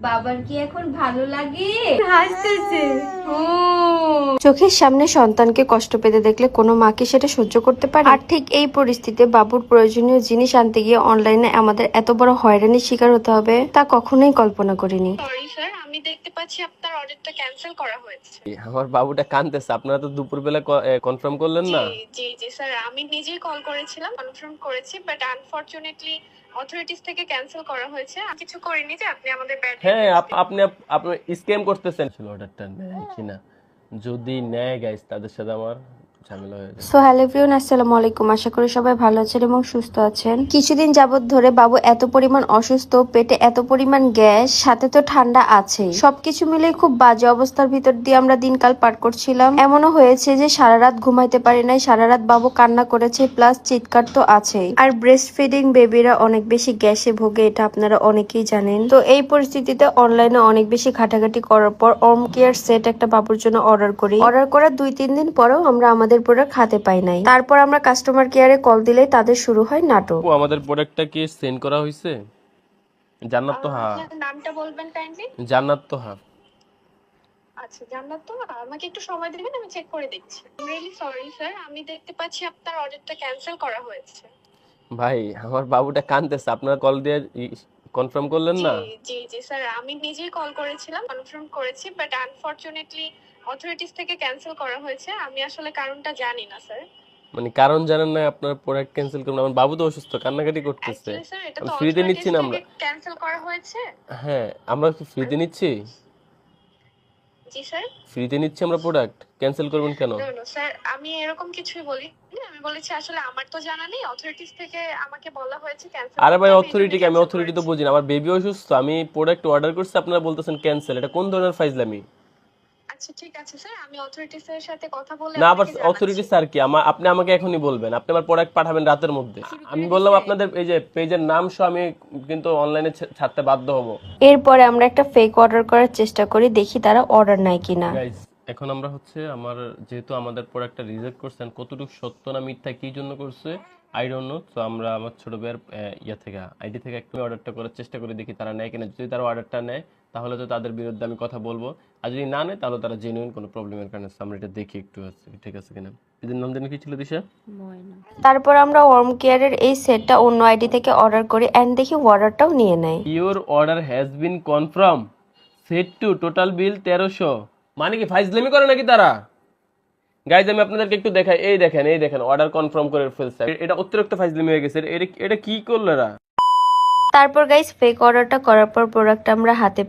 বাবার কি এখন ভালো লাগে? হাসতেছে। ও চোখের সামনে সন্তানকে কষ্ট পেতে দেখলে কোনো মা কি সেটা সহ্য করতে পারে? আর ঠিক এই পরিস্থিতিতে বাবুর প্রয়োজনীয় জিনিস আনতে গিয়ে অনলাইনে আমাদের এত বড় হয়রানির শিকার হতে হবে তা কখনোই কল্পনা করিনি। সরি স্যার, আমি দেখতে পাচ্ছি আপনার অর্ডারটা ক্যান্সেল করা হয়েছে। আমার বাবুটা কাঁদতেছে, আপনারা তো দুপুরবেলা কনফার্ম করলেন না? জি জি স্যার, আমি নিজেই কল করেছিলাম, কনফার্ম করেছি, বাট আনফরচুনেটলি অথরিটিস থেকে ক্যান্সেল করা হয়েছে। আমি কিছু করিনি যে আপনি আমাদের ব্যাড। হ্যাঁ, আপনি আপনি স্ক্যাম করতেছেন। অর্ডারটা নেয় কিনা, যদি নেয় গাইস তাদের সাথে আমার ঝামেলা হয়ে যাবে। সো হ্যালো এভরিওয়ান, আসসালামু আলাইকুম। আশা করি সবাই ভালো আছেন এবং সুস্থ আছেন। কিছুদিন যাবত ধরে বাবু এত পরিমাণ অসুস্থ, পেটে এত পরিমাণ গ্যাস, সাথে তো ঠান্ডা আছেই। সবকিছু মিলে খুব বাজে অবস্থার ভিতর দিয়ে আমরা দিনকাল পার করছিলাম। এমনও হয়েছে যে সারা রাত ঘুমাইতে পারি নাই, সারা রাত বাবু কান্না করেছে, প্লাস চিৎকার তো আছেই। আর ব্রেস্ট ফিডিং বেবিরা অনেক বেশি গ্যাসে ভোগে, এটা আপনারা অনেকেই জানেন। তো এই পরিস্থিতিতে অনলাইনে অনেক বেশি ঘাটাঘাটি করার পর অর্ম কেয়ার সেট একটা বাবুর জন্য অর্ডার করি। অর্ডার করার 2-3 দিন পরেও আমরা আমাদের প্রোডাক্ট হাতে পাই নাই। তারপর আমরা কাস্টমার কেয়ারে কল দিলেই তাদের শুরু হয় নাটক। আমাদের প্রোডাক্টটা কি সেন্ড করা হয়েছে? জান্নাত তো হ্যাঁ। নামটা বলবেন কাইন্ডলি। জান্নাত তো হ্যাঁ। আচ্ছা, জান্নাত তো, আমাকে একটু সময় দিবেন, আমি চেক করে দেখছি। রিয়েলি সরি স্যার, আমি দেখতে পাচ্ছি আপনার অর্ডারটা ক্যান্সেল করা হয়েছে। ভাই আমার বাবুটা কাঁদতেছে, আপনারা কল দিয়ে কনফার্ম করলেন না? জি জি স্যার, আমি নিজেই কল করেছিলাম, কনফার্ম করেছি, বাট আনফরচুনেটলি অথরিটিস থেকে ক্যান্সেল করা হয়েছে। আমি আসলে কারণটা জানি না স্যার। মানে কারণ জানেন না, আপনার প্রোডাক্ট ক্যান্সেল করুন। আমার বাবু তো অসুস্থ, কান্নাকাটি করতেছে। অ্যাকচুয়ালি স্যার, এটা আমি তো ফ্রিতে নিচ্ছি অথরিটিস না থেকে আমরা। ক্যান্সেল করা হয়েছে। হ্যাঁ, আমরা কি ফ্রিতে নিচ্ছি? জি স্যার। ফ্রিতে নিচ্ছি আমরা প্রোডাক্ট, ক্যান্সেল করবেন কেন? নো নো স্যার, আমি এরকম কিছুই বলি। আমি বলেছি আসলে আমার তো জানা নেই, অথরিটিস থেকে আমাকে বলা হয়েছে ক্যান্সেল। আরে ভাই আমি অথরিটি তো বুঝি না। আমার বেবি অসুস্থ, আমি প্রোডাক্ট অর্ডার করছি, আপনারা বলতেছেন ক্যান্সেল। এটা কোন ধরনের ফাইজলামি? আচ্ছা ঠিক আছে স্যার, আমি অথরিটিস এর সাথে কথা বলে না, আবার আপনাকে জানাচ্ছি। অথরিটি স্যার কি? আপনি আমাকে এখনই বলবেন, আপনি আমার প্রোডাক্ট পাঠাবেন রাতের মধ্যে। আমি বললাম আপনাদের এই যে পেজের নাম সহ আমি কিন্তু অনলাইনে ছাড়তে বাধ্য হব। এরপরে আমরা একটা ফেক অর্ডার করার চেষ্টা করি, দেখি তারা অর্ডার নেয় কিনা। গাইস, এখন আমরা হচ্ছে যেহেতু আমাদের প্রোডাক্টটা রিজেক্ট করছেন, কতটুকু সত্য না মিথ্যা কি জন্য করছে আই ডোন্ট নো। তো আমরা আমার ছোট ভাইয়ের আইডি থেকে একটু অর্ডারটা করার চেষ্টা করে দেখি তারা নেয় কিনা। যদি তারা অর্ডারটা নেয় তাহলে তো তাদের বিরুদ্ধে আমি কথা বলবো, আর যদি না নেয় তাহলে তারা জেনুইন কোনো প্রবলেমের কারণে। আমরা এটা দেখি একটু আছে ঠিক আছে কিনা। এদের নাম জানি কি ছিল দিশা? তারপর আমরা ওয়ার্ম কেয়ারের এই সেটটা অন্য আইডি থেকে অর্ডার করি এন্ড দেখি অর্ডারটাও নিয়ে নেয়। Your order has been confirm, set to total bill 1300। মানে কি ফাইজলামি করে নাকি তারা? গাইজ আমি আপনাদেরকে একটু দেখাই, এই দেখেন অর্ডার কনফার্ম করে ফেলছে। এটা অতিরিক্ত ফাইজলামি হয়ে গেছে। এটা কি করলো এরা? তারপর গাইস ফেক অর্ডারটা করার পর প্রোডাক্ট আমরা হাতে